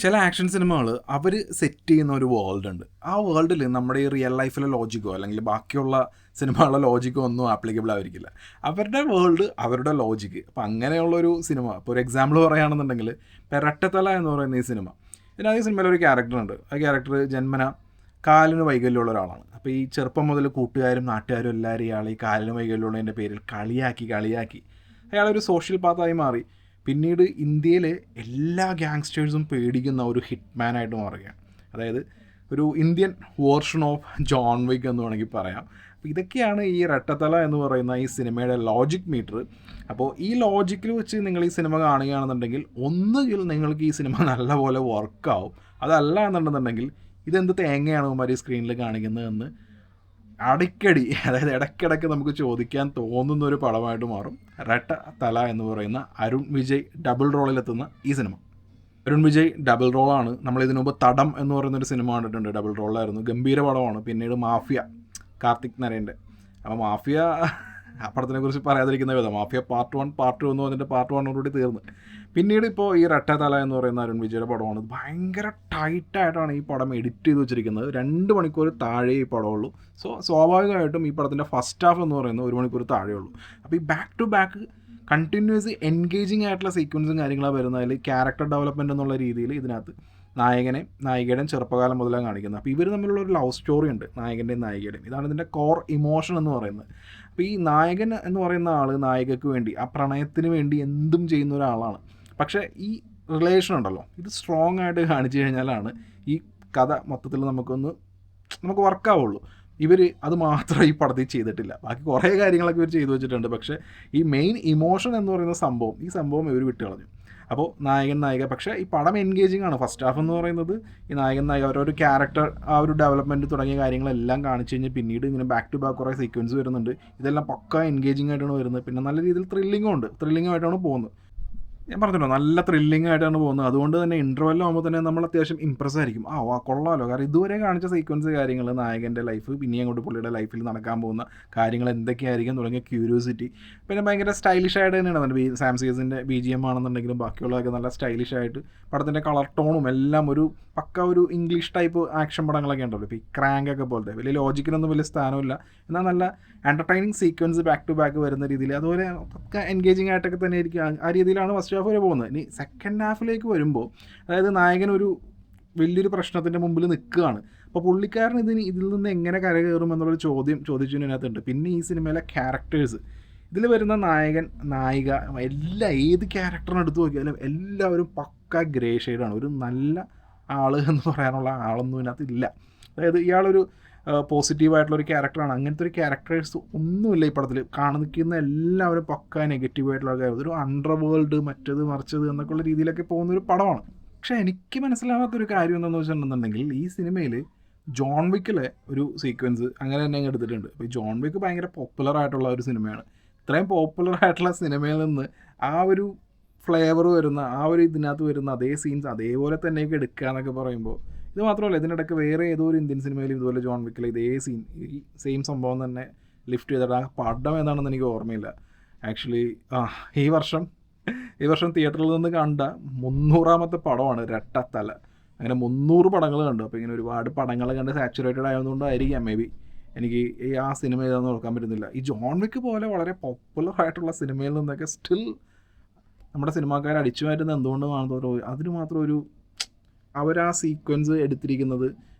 ചില ആക്ഷൻ സിനിമകൾ അവർ സെറ്റ് ചെയ്യുന്ന ഒരു വേൾഡ് ഉണ്ട്. ആ വേൾഡിൽ നമ്മുടെ ഈ റിയൽ ലൈഫിലെ ലോജിക്കോ അല്ലെങ്കിൽ ബാക്കിയുള്ള സിനിമകളുടെ ലോജിക്കോ ഒന്നും ആപ്ലിക്കബിൾ ആയിരിക്കില്ല. അവരുടെ വേൾഡ് അവരുടെ ലോജിക്ക്. അപ്പോൾ അങ്ങനെയുള്ളൊരു സിനിമ, ഇപ്പോൾ ഒരു എക്സാമ്പിൾ പറയുകയാണെന്നുണ്ടെങ്കിൽ പെരട്ടത്തല എന്ന് പറയുന്ന ഈ സിനിമ. ഈ സിനിമയിലൊരു ക്യാരക്ടറുണ്ട്. ആ ക്യാരക്ടർ ജന്മന കാലിന് വൈകല്യമുള്ള ഒരാളാണ്. അപ്പോൾ ഈ ചെറുപ്പം മുതൽ കൂട്ടുകാരും നാട്ടുകാരും എല്ലാവരും ഇയാൾ ഈ കാലിന് വൈകല്യമുള്ളതിൻ്റെ പേരിൽ കളിയാക്കി അയാളൊരു സോഷ്യൽ പാത്തായി മാറി. പിന്നീട് ഇന്ത്യയിലെ എല്ലാ ഗ്യാങ്സ്റ്റേഴ്സും പേടിക്കുന്ന ഒരു ഹിറ്റ്മാനായിട്ട് മാറുകയാണ്. അതായത് ഒരു Indian version of John Wick എന്ന് വേണമെങ്കിൽ പറയാം. അപ്പോൾ ഇതൊക്കെയാണ് ഈ റെട്ടത്തല എന്ന് പറയുന്ന ഈ സിനിമയുടെ ലോജിക് മീറ്റർ. അപ്പോൾ ഈ ലോജിക്കിൽ വെച്ച് നിങ്ങൾ ഈ സിനിമ കാണുകയാണെന്നുണ്ടെങ്കിൽ ഒന്നുകിൽ നിങ്ങൾക്ക് ഈ സിനിമ നല്ലപോലെ വർക്കാവും, അതല്ല എന്നുണ്ടെന്നുണ്ടെങ്കിൽ ഇതെന്ത് തേങ്ങയാണ് അവന്മാർ ഈ സ്ക്രീനിൽ കാണിക്കുന്നതെന്ന് അടിക്കടി, അതായത് ഇടയ്ക്കിടയ്ക്ക് നമുക്ക് ചോദിക്കാൻ തോന്നുന്ന ഒരു പടമായിട്ട് മാറും റെട്ട തല എന്ന് പറയുന്ന അരുൺ വിജയ് ഡബിൾ റോളിലെത്തുന്ന ഈ സിനിമ. അരുൺ വിജയ് ഡബിൾ റോളാണ്. നമ്മൾ ഇതിനു മുമ്പ് തടം എന്ന് പറയുന്നൊരു സിനിമ കണ്ടിട്ടുണ്ട്, ഡബിൾ റോളായിരുന്നു, ഗംഭീര പടമാണ്. പിന്നീട് മാഫിയ, കാർത്തിക് നരേൻ്റെ. അപ്പോൾ മാഫിയ ആ പടത്തിനെക്കുറിച്ച് പറയാതിരിക്കുന്ന വിധം, മാഫിയ പാർട്ട് 1 പാർട്ട് 2 എന്ന് പറഞ്ഞിട്ട് പാർട്ട് 1 തീർന്ന്. പിന്നീട് ഇപ്പോൾ ഈ റെട്ട തല എന്ന് പറയുന്ന അരുൺ വിജയുടെ പടമാണ്. ഭയങ്കര ടൈറ്റായിട്ടാണ് ഈ പടം എഡിറ്റ് ചെയ്ത് വെച്ചിരിക്കുന്നത്. 2 മണിക്കൂർ താഴെ ഈ പടമുള്ളൂ. സോ സ്വാഭാവികമായിട്ടും ഈ പടത്തിൻ്റെ ഫസ്റ്റ് ഹാഫ് എന്ന് പറയുന്നത് 1 മണിക്കൂർ താഴെയുള്ളൂ. അപ്പോൾ ഈ back to back continuous engaging ആയിട്ടുള്ള സീക്വൻസും കാര്യങ്ങളാണ് വരുന്നതിൽ ക്യാരക്ടർ ഡെവലപ്മെൻറ്റ് എന്നുള്ള രീതിയിൽ ഇതിനകത്ത് നായകയുടെയും ചെറുപ്പകാലം മുതലാണ് കാണിക്കുന്നത്. അപ്പോൾ ഇവർ തമ്മിലുള്ള ഒരു ലവ് സ്റ്റോറി ഉണ്ട്, നായകൻ്റെയും നായികയുടെയും. ഇതാണ് ഇതിൻ്റെ കോർ ഇമോഷൻ എന്ന് പറയുന്നത്. അപ്പോൾ ഈ നായകൻ എന്ന് പറയുന്ന ആൾ നായികയ്ക്ക് വേണ്ടി, ആ പ്രണയത്തിന് വേണ്ടി എന്തും ചെയ്യുന്ന ഒരാളാണ്. പക്ഷേ ഈ റിലേഷൻ ഉണ്ടല്ലോ, ഇത് സ്ട്രോങ് ആയിട്ട് കാണിച്ചു കഴിഞ്ഞാലാണ് ഈ കഥ മൊത്തത്തിൽ നമുക്ക് വർക്കാവുള്ളൂ. ഇവർ അത് മാത്രം ഈ പടത്തിൽ ചെയ്തിട്ടില്ല. ബാക്കി കുറേ കാര്യങ്ങളൊക്കെ ഇവർ ചെയ്തു വെച്ചിട്ടുണ്ട്. പക്ഷേ ഈ മെയിൻ ഇമോഷൻ എന്ന് പറയുന്ന സംഭവം ഇവർ വിട്ടുകളഞ്ഞു. അപ്പോൾ നായകൻ നായിക, പക്ഷേ ഈ പടം എൻഗേജിങ് ആണ്. ഫസ്റ്റ് ഹാഫ് എന്ന് പറയുന്നത് ഈ നായകൻ നായിക അവരൊരു ക്യാരക്ടർ, ആ ഒരു ഡെവലപ്മെൻറ്റ് തുടങ്ങിയ കാര്യങ്ങളെല്ലാം കാണിച്ചു കഴിഞ്ഞ് പിന്നീട് ഇങ്ങനെ ബാക്ക് ടു ബാക്ക് കുറേ സീക്വൻസ് വരുന്നുണ്ട്. ഇതെല്ലാം പക്ക എൻഗേജിങ് ആയിട്ടാണ് വരുന്നത്. പിന്നെ നല്ല രീതിയിൽ ത്രില്ലിങ്ങുമായിട്ടാണ് പോകുന്നത്. ഞാൻ പറഞ്ഞല്ലോ, നല്ല ത്രില്ലിംഗ് ആയിട്ടാണ് പോകുന്നത്. അതുകൊണ്ട് തന്നെ ഇൻ്റർവെൽ ആകുമ്പോൾ തന്നെ നമ്മൾ അത്യാവശ്യം ഇമ്പ്രസ് ആയിരിക്കും. കൊള്ളാമല്ലോ. കാരണം ഇതുവരെ കാണിച്ച സീക്വൻസ് കാര്യങ്ങൾ, നായകൻ്റെ ലൈഫ്, പിന്നെ അങ്ങോട്ട് പുള്ളിയുടെ ലൈഫിൽ നടക്കാൻ പോകുന്ന കാര്യങ്ങൾ എന്തൊക്കെയായിരിക്കും തുടങ്ങിയ ക്യൂരിയോസിറ്റി. പിന്നെ ഭയങ്കര സ്റ്റൈലിഷ് ആയിട്ട് തന്നെയാണ് അതിൻ്റെ സാം സിയസിൻ്റെ BGM ആണെന്നുണ്ടെങ്കിലും ബാക്കിയുള്ളതൊക്കെ നല്ല സ്റ്റൈലിഷ് ആയിട്ട്. പടത്തിൻ്റെ കളർ ടോണും എല്ലാം ഒരു പക്ക ഒരു ഇംഗ്ലീഷ് ടൈപ്പ് ആക്ഷൻ പടങ്ങളൊക്കെ ഉണ്ടല്ലോ. ഇപ്പോൾ ഈ ക്രാങ്ക് ഒക്കെ പോലത്തെ വലിയ ലോജിക്കിനൊന്നും വലിയ സ്ഥാനമില്ല, എന്നാൽ നല്ല entertaining sequence back to back വരുന്ന രീതിയിൽ, അതുപോലെ പക്ക എൻഗേജിങ് ആയിട്ടൊക്കെ തന്നെ ആയിരിക്കും. ആ രീതിയിലാണ് ഫസ്റ്റ് ഹാഫ് വരെ പോകുന്നത്. ഇനി സെക്കൻഡ് ഹാഫിലേക്ക് വരുമ്പോൾ, അതായത് നായകൻ ഒരു വലിയൊരു പ്രശ്നത്തിൻ്റെ മുമ്പിൽ നിൽക്കുകയാണ്. അപ്പോൾ പുള്ളിക്കാരൻ ഇതിൽ നിന്ന് എങ്ങനെ കരകയറും എന്നുള്ളൊരു ചോദ്യം ചോദിച്ചതിനകത്തുണ്ട്. പിന്നെ ഈ സിനിമയിലെ ക്യാരക്ടേഴ്സ്, ഇതിൽ വരുന്ന നായകൻ നായിക ഏത് ക്യാരക്ടറിനെ എടുത്ത് നോക്കിയാലും എല്ലാവരും പക്ക ഗ്രേ ഷെയ്ഡാണ്. ഒരു നല്ല ആൾ എന്ന് പറയാനുള്ള ആളൊന്നും ഇതിനകത്ത് ഇല്ല. അതായത് ഇയാളൊരു പോസിറ്റീവായിട്ടുള്ളൊരു ക്യാരക്ടറാണ്. അങ്ങനത്തെ ഒരു ക്യാരക്ടേഴ്സ് ഒന്നുമില്ല ഈ പടത്തിൽ. നിൽക്കുന്ന എല്ലാവരും പക്ക നെഗറ്റീവായിട്ടുള്ള കാര്യം, ഒരു അണ്ടർ വേൾഡ്, മറ്റത് മറിച്ചത് എന്നൊക്കെയുള്ള രീതിയിലൊക്കെ പോകുന്നൊരു പടമാണ്. പക്ഷേ എനിക്ക് മനസ്സിലാവാത്തൊരു കാര്യം എന്താണെന്ന് വെച്ചിട്ടുണ്ടെന്നുണ്ടെങ്കിൽ, ഈ സിനിമയിൽ ജോൺ വിക്കിലെ ഒരു സീക്വൻസ് അങ്ങനെ തന്നെ എടുത്തിട്ടുണ്ട്. അപ്പോൾ ഈ ജോൺ വിക്ക് ഭയങ്കര പോപ്പുലറായിട്ടുള്ള ഒരു സിനിമയാണ്. ഇത്രയും പോപ്പുലറായിട്ടുള്ള സിനിമയിൽ നിന്ന് ആ ഒരു ഫ്ലേവർ വരുന്ന, ആ ഒരു ഇതിനകത്ത് വരുന്ന അതേ സീൻസ് അതേപോലെ തന്നെയൊക്കെ എടുക്കുക എന്നൊക്കെ പറയുമ്പോൾ, ഇത് മാത്രമല്ല, ഇതിനിടയ്ക്ക് വേറെ ഏതോ ഒരു ഇന്ത്യൻ സിനിമയിൽ ഇതുപോലെ ജോൺ വിക്കിലെ ഇതേ സീൻ, ഈ സെയിം സംഭവം തന്നെ ലിഫ്റ്റ് ചെയ്തിട്ട്, ആ പടം ഏതാണെന്ന് എനിക്ക് ഓർമ്മയില്ല ആക്ച്വലി. ഈ വർഷം തിയേറ്ററിൽ നിന്ന് കണ്ട 300ാമത്തെ പടമാണ് റെട്ടത്തല. അങ്ങനെ 300 പടങ്ങൾ കണ്ടു. അപ്പോൾ ഇങ്ങനെ ഒരുപാട് പടങ്ങൾ കണ്ട് സാച്ചുറേറ്റഡ് ആയതുകൊണ്ടായിരിക്കാം മേ ബി എനിക്ക് ആ സിനിമ ഏതാണെന്ന് ഓർക്കാൻ പറ്റുന്നില്ല. ഈ ജോൺ വിക്ക് പോലെ വളരെ പോപ്പുലറായിട്ടുള്ള സിനിമയിൽ നിന്നൊക്കെ സ്റ്റിൽ നമ്മുടെ സിനിമാക്കാർ അടിച്ചു മാറ്റുന്നത് എന്തുകൊണ്ടാണെന്ന് അതിന് മാത്രം ഒരു അവരാ സീക്വൻസ് എടുത്തിരിക്കുന്നത്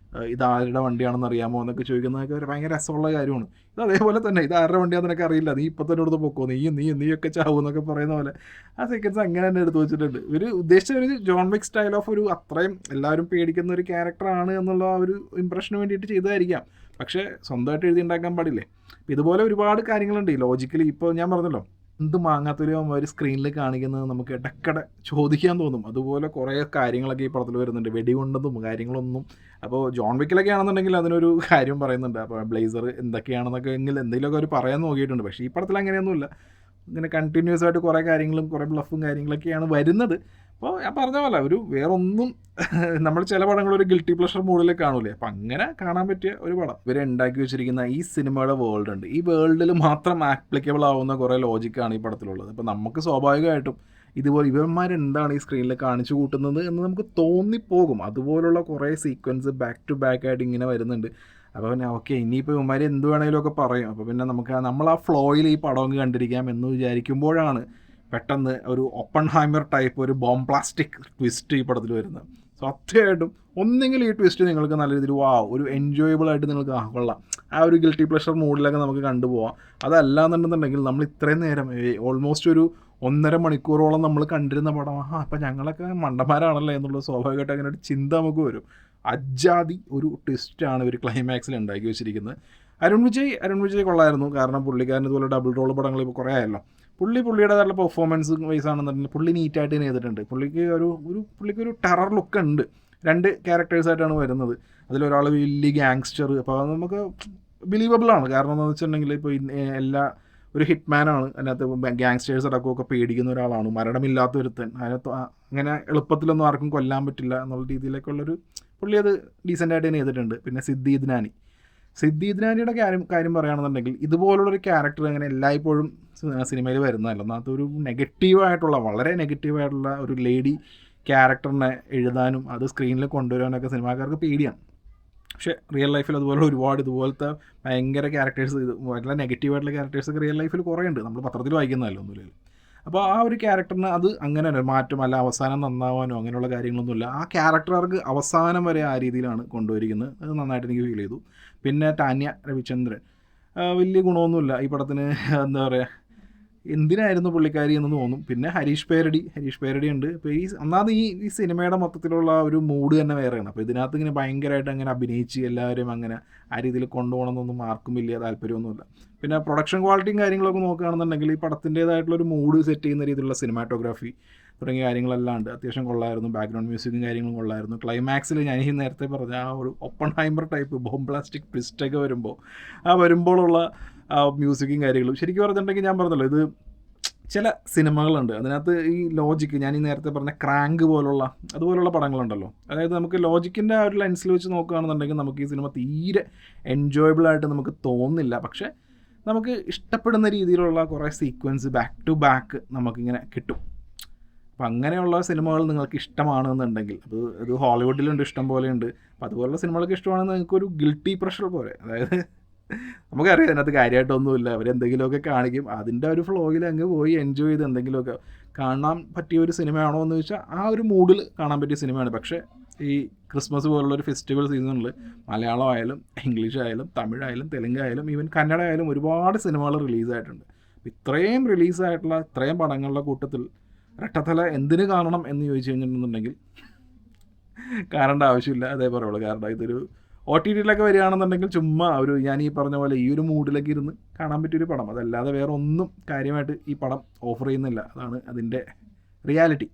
ഇതാരുടെ വണ്ടിയാണെന്ന് അറിയാമോ എന്നൊക്കെ ചോദിക്കുന്നതൊക്കെ ഒരു ഭയങ്കര രസമുള്ള കാര്യമാണ്. ഇത് അതേപോലെ തന്നെ, ഇത് ആരുടെ വണ്ടിയാണെന്ന് നിനക്ക് അറിയില്ല, നീ ഇപ്പം തന്നെ എടുത്ത് പൊക്കോ, നീയൊക്കെ ചാവും എന്നൊക്കെ പറയുന്ന പോലെ ആ സീക്വൻസ് അങ്ങനെ തന്നെ എടുത്ത് വെച്ചിട്ടുണ്ട്. ഇവർ ഉദ്ദേശിച്ച ഒരു ജോൺ വിക്ക് സ്റ്റൈൽ ഓഫ് ഒരു അത്രയും എല്ലാവരും പേടിക്കുന്ന ഒരു ക്യാരക്ടറാണ് എന്നുള്ള ആ ഒരു ഇംപ്രഷന് വേണ്ടിയിട്ട് ചെയ്തതായിരിക്കാം. പക്ഷേ സ്വന്തമായിട്ട് എഴുതി ഉണ്ടാക്കാൻ പാടില്ലേ. ഇതുപോലെ ഒരുപാട് കാര്യങ്ങളുണ്ട് ഈ ലോജിക്കലി. ഇപ്പോൾ ഞാൻ പറഞ്ഞല്ലോ, എന്ത് മാങ്ങാത്തൊരു അവർ സ്ക്രീനിൽ കാണിക്കുന്നത് നമുക്ക് ഇടയ്ക്കിടെ ചോദിക്കാൻ തോന്നും. അതുപോലെ കുറേ കാര്യങ്ങളൊക്കെ ഈ പടത്തിൽ വരുന്നുണ്ട്, വെടികൊണ്ടതും കാര്യങ്ങളൊന്നും. അപ്പോൾ ജോൺ വിക്കിലൊക്കെ ആണെന്നുണ്ടെങ്കിൽ അതിനൊരു കാര്യം പറയുന്നുണ്ട്. അപ്പോൾ ബ്ലേസർ എന്തൊക്കെയാണെന്നൊക്കെ എന്തെങ്കിലുമൊക്കെ അവർ പറയാൻ നോക്കിയിട്ടുണ്ട്. പക്ഷേ ഈ പടത്തിൽ അങ്ങനെയൊന്നുമില്ല. ഇങ്ങനെ കണ്ടിന്യൂസ് ആയിട്ട് കുറേ കാര്യങ്ങളും കുറേ ബ്ലഫും കാര്യങ്ങളൊക്കെയാണ് വരുന്നത്. അപ്പോൾ ഞാൻ പറഞ്ഞ പോലെ ഒരു വേറൊന്നും നമ്മൾ ചില പടങ്ങൾ ഒരു ഗിൽറ്റി പ്ലഷർ മൂഡിൽ കാണൂലേ, അപ്പം അങ്ങനെ കാണാൻ പറ്റിയ ഒരു പടം. ഇവരെ ഉണ്ടാക്കി വെച്ചിരിക്കുന്ന ഈ സിനിമയുടെ വേൾഡ് ഉണ്ട്. ഈ വേൾഡിൽ മാത്രം ആപ്ലിക്കബിൾ ആവുന്ന കുറേ ലോജിക്കാണ് ഈ പടത്തിലുള്ളത്. അപ്പോൾ നമുക്ക് സ്വാഭാവികമായിട്ടും ഇതുപോലെ ഇവന്മാരെന്താണ് ഈ സ്ക്രീനിൽ കാണിച്ചു കൂട്ടുന്നത് എന്ന് നമുക്ക് തോന്നിപ്പോകും. അതുപോലുള്ള കുറേ സീക്വൻസ് ബാക്ക് ടു ബാക്ക് ആയിട്ട് ഇങ്ങനെ വരുന്നുണ്ട്. അപ്പോൾ പിന്നെ ഓക്കെ, ഇനിയിപ്പോൾ ഇവന്മാർ എന്ത് വേണമെങ്കിലും ഒക്കെ പറയും. അപ്പോൾ പിന്നെ നമുക്ക് നമ്മൾ ആ ഫ്ലോയിൽ ഈ പടം കണ്ടിരിക്കാം എന്ന് വിചാരിക്കുമ്പോഴാണ് പെട്ടെന്ന് ഒരു ഒപ്പൺഹൈമർ ടൈപ്പ് ഒരു ബോംബ്ലാസ്റ്റിക് ട്വിസ്റ്റ് ഈ പടത്തിൽ വരുന്നത്. സത്യമായിട്ടും ഒന്നെങ്കിൽ ഈ ട്വിസ്റ്റ് നിങ്ങൾക്ക് നല്ല രീതിയിൽ ഒരു എൻജോയബിൾ ആയിട്ട് നിങ്ങൾക്ക് കൊള്ളാം, ആ ഒരു ഗിൽറ്റി പ്ലഷർ മൂഡിലൊക്കെ നമുക്ക് കണ്ടുപോകാം. അതല്ലാന്നുണ്ടെന്നുണ്ടെങ്കിൽ നമ്മൾ ഇത്രയും നേരം ഓൾമോസ്റ്റ് ഒരു 1.5 മണിക്കൂറോളം നമ്മൾ കണ്ടിരുന്ന പടം അപ്പം ഞങ്ങളൊക്കെ മണ്ടന്മാരാണല്ലോ എന്നുള്ള സ്വാഭാവികമായിട്ട് അങ്ങനെ ഒരു ചിന്ത നമുക്ക് വരും. അജാതി ഒരു ട്വിസ്റ്റാണ് ഇവർ ക്ലൈമാക്സിൽ ഉണ്ടാക്കി വെച്ചിരിക്കുന്നത്. അരുൺ വിജയ് കൊള്ളായിരുന്നു. കാരണം പുള്ളിക്കാരൻ ഇതുപോലെ ഡബിൾ റോൾ പടങ്ങൾ ഇപ്പോൾ കുറേ ആയല്ലോ. പുള്ളിയുടേതായിട്ടുള്ള പെർഫോമൻസ് വൈസ് ആണെന്നുണ്ടെങ്കിൽ പുള്ളി നീറ്റായിട്ട് തന്നെ ചെയ്തിട്ടുണ്ട്. പുള്ളിക്കൊരു ടെറർ ലുക്ക് ഉണ്ട്. 2 ക്യാരക്ടേഴ്സായിട്ടാണ് വരുന്നത്. അതിലൊരാൾ വലിയ ഗാങ്സ്റ്റർ. അപ്പോൾ അത് നമുക്ക് ബിലീവബിളാണ്. കാരണം എന്താണെന്ന് വെച്ചിട്ടുണ്ടെങ്കിൽ ഇപ്പോൾ ഒരു ഹിറ്റ്മാനാണ് അതിനകത്ത്. ഗാങ്സ്റ്റേഴ്സ് അടക്കമൊക്കെ പേടിക്കുന്ന ഒരാളാണ്, മരണമില്ലാത്ത ഒരുത്തൻ. അതിനകത്ത് അങ്ങനെ എളുപ്പത്തിലൊന്നും ആർക്കും കൊല്ലാൻ പറ്റില്ല എന്നുള്ള രീതിയിലേക്കുള്ളൊരു പുള്ളി അത് ഡീസൻ്റായിട്ട് തന്നെ ചെയ്തിട്ടുണ്ട്. പിന്നെ സിദ്ദി ഇദ്നാനിയുടെ കാര്യം പറയുകയാണെന്നുണ്ടെങ്കിൽ ഇതുപോലുള്ളൊരു ക്യാരക്ടർ അങ്ങനെ എല്ലായ്പ്പോഴും സിനിമയിൽ വരുന്നതല്ല. ഒന്നാമത്തെ ഒരു വളരെ നെഗറ്റീവായിട്ടുള്ള ഒരു ലേഡി ക്യാരക്ടറിനെ എഴുതാനും അത് സ്ക്രീനിൽ കൊണ്ടുവരാനൊക്കെ സിനിമാക്കാർക്ക് പേടിയാണ്. പക്ഷേ റിയൽ ലൈഫിൽ അതുപോലെ ഒരുപാട് ഇതുപോലത്തെ ഭയങ്കര ക്യാരക്ടേഴ്സ്, വളരെ നെഗറ്റീവായിട്ടുള്ള ക്യാരക്ടേഴ്സൊക്കെ റിയൽ ലൈഫിൽ കുറേ ഉണ്ട്. നമ്മൾ പത്രത്തിൽ വായിക്കുന്നതല്ലോ ഒന്നുമില്ല. അപ്പോൾ ആ ഒരു ക്യാരക്ടറിന് അത് അങ്ങനെ മാറ്റം, അല്ല അവസാനം നന്നാവാനോ അങ്ങനെയുള്ള കാര്യങ്ങളൊന്നുമില്ല. ആ ക്യാരക്ടർക്ക് അവസാനം വരെ ആ രീതിയിലാണ് കൊണ്ടുവരിക്കുന്നത്. അത് നന്നായിട്ട് എനിക്ക് ഫീൽ ചെയ്തു. പിന്നെ ടാന്യ രവിചന്ദ്രൻ വലിയ ഗുണമൊന്നുമില്ല ഈ പടത്തിന്. എന്താ പറയുക, എന്തിനായിരുന്നു പുള്ളിക്കാരി എന്ന് തോന്നും. പിന്നെ ഹരീഷ് പേരടി ഉണ്ട്. ഇപ്പോൾ ഒന്നാമത് ഈ സിനിമയുടെ മൊത്തത്തിലുള്ള ഒരു മൂഡ് തന്നെ വേറെയാണ്. അപ്പോൾ ഇതിനകത്ത് ഇങ്ങനെ ഭയങ്കരമായിട്ട് അങ്ങനെ അഭിനയിച്ച് എല്ലാവരും അങ്ങനെ ആ രീതിയിൽ കൊണ്ടുപോകണമെന്നൊന്നും ആർക്കും വലിയ താല്പര്യമൊന്നുമില്ല. പിന്നെ പ്രൊഡക്ഷൻ ക്വാളിറ്റിയും കാര്യങ്ങളൊക്കെ നോക്കുകയാണെന്നുണ്ടെങ്കിൽ ഈ പടത്തിൻ്റേതായിട്ടുള്ളൊരു മൂഡ് സെറ്റ് ചെയ്യുന്ന രീതിയിലുള്ള സിനിമാറ്റോഗ്രാഫി തുടങ്ങിയ കാര്യങ്ങളെല്ലാം ഉണ്ട്. അത്യാവശ്യം കൊള്ളായിരുന്നു. ബാക്ക്ഗ്രൗണ്ട് മ്യൂസിക്കും കാര്യങ്ങളും കൊള്ളായിരുന്നു. ക്ലൈമാക്സിൽ ഞാൻ ഈ നേരത്തെ പറഞ്ഞ ആ ഒരു ഒപ്പൺഹൈമർ ടൈപ്പ് ബോംബ്ലാസ്റ്റിക് ട്വിസ്റ്റൊക്കെ വരുമ്പോഴുള്ള മ്യൂസിക്കും കാര്യങ്ങളും ശരിക്കും പറഞ്ഞിട്ടുണ്ടെങ്കിൽ ഞാൻ പറഞ്ഞല്ലോ, ഇത് ചില സിനിമകളുണ്ട് അതിനകത്ത് ഈ ലോജിക്ക്, ഞാൻ ഈ നേരത്തെ പറഞ്ഞ ക്രാങ്ക് അതുപോലുള്ള പടങ്ങളുണ്ടല്ലോ. അതായത് നമുക്ക് ലോജിക്കിൻ്റെ ആ ഒരു ലെൻസിൽ വെച്ച് നോക്കുകയാണെന്നുണ്ടെങ്കിൽ നമുക്ക് ഈ സിനിമ തീരെ എൻജോയബിളായിട്ട് നമുക്ക് തോന്നില്ല. പക്ഷേ നമുക്ക് ഇഷ്ടപ്പെടുന്ന രീതിയിലുള്ള കുറേ സീക്വൻസ് ബാക്ക് ടു ബാക്ക് നമുക്കിങ്ങനെ കിട്ടും. അപ്പം അങ്ങനെയുള്ള സിനിമകൾ നിങ്ങൾക്ക് ഇഷ്ടമാണെന്നുണ്ടെങ്കിൽ അത് ഹോളിവുഡിലുണ്ട്, ഇഷ്ടം പോലെയുണ്ട്. അപ്പം അതുപോലുള്ള സിനിമകളൊക്കെ ഇഷ്ടമാണെന്ന് നിങ്ങൾക്കൊരു ഗിൽറ്റി പ്രഷർ പോലെ, അതായത് നമുക്കറിയാം അതിനകത്ത് കാര്യമായിട്ടൊന്നുമില്ല, അവരെന്തെങ്കിലുമൊക്കെ കാണിക്കും, അതിൻ്റെ ഒരു ഫ്ലോയിൽ അങ്ങ് പോയി എൻജോയ് ചെയ്ത് എന്തെങ്കിലുമൊക്കെ കാണാൻ പറ്റിയ ഒരു സിനിമയാണോ എന്ന് ചോദിച്ചാൽ ആ ഒരു മൂഡിൽ കാണാൻ പറ്റിയ സിനിമയാണ്. പക്ഷേ ഈ ക്രിസ്മസ് പോലുള്ളൊരു ഫെസ്റ്റിവൽ സീസണിൽ മലയാളം ആയാലും ഇംഗ്ലീഷ് ആയാലും തമിഴായാലും തെലുങ്കായാലും ഈവൻ കന്നഡ ആയാലും ഒരുപാട് സിനിമകൾ റിലീസായിട്ടുണ്ട്. ഇത്രയും റിലീസായിട്ടുള്ള ഇത്രയും പടങ്ങളുടെ കൂട്ടത്തിൽ റെട്ടത്തല എന്തിനു കാണണം എന്ന് ചോദിച്ചു കഴിഞ്ഞിട്ടുണ്ടെങ്കിൽ കാണേണ്ട ആവശ്യമില്ല, അതേ പറയുള്ളൂ. കാരണം ഇതൊരു OTT-യിലൊക്കെ വരികയാണെന്നുണ്ടെങ്കിൽ ചുമ്മാ ഞാൻ ഈ പറഞ്ഞ പോലെ ഈ ഒരു മൂഡിലൊക്കെ ഇരുന്ന് കാണാൻ പറ്റിയൊരു പടം. അതല്ലാതെ വേറെ ഒന്നും കാര്യമായിട്ട് ഈ പടം ഓഫർ ചെയ്യുന്നില്ല. അതാണ് അതിൻ്റെ റിയാലിറ്റി.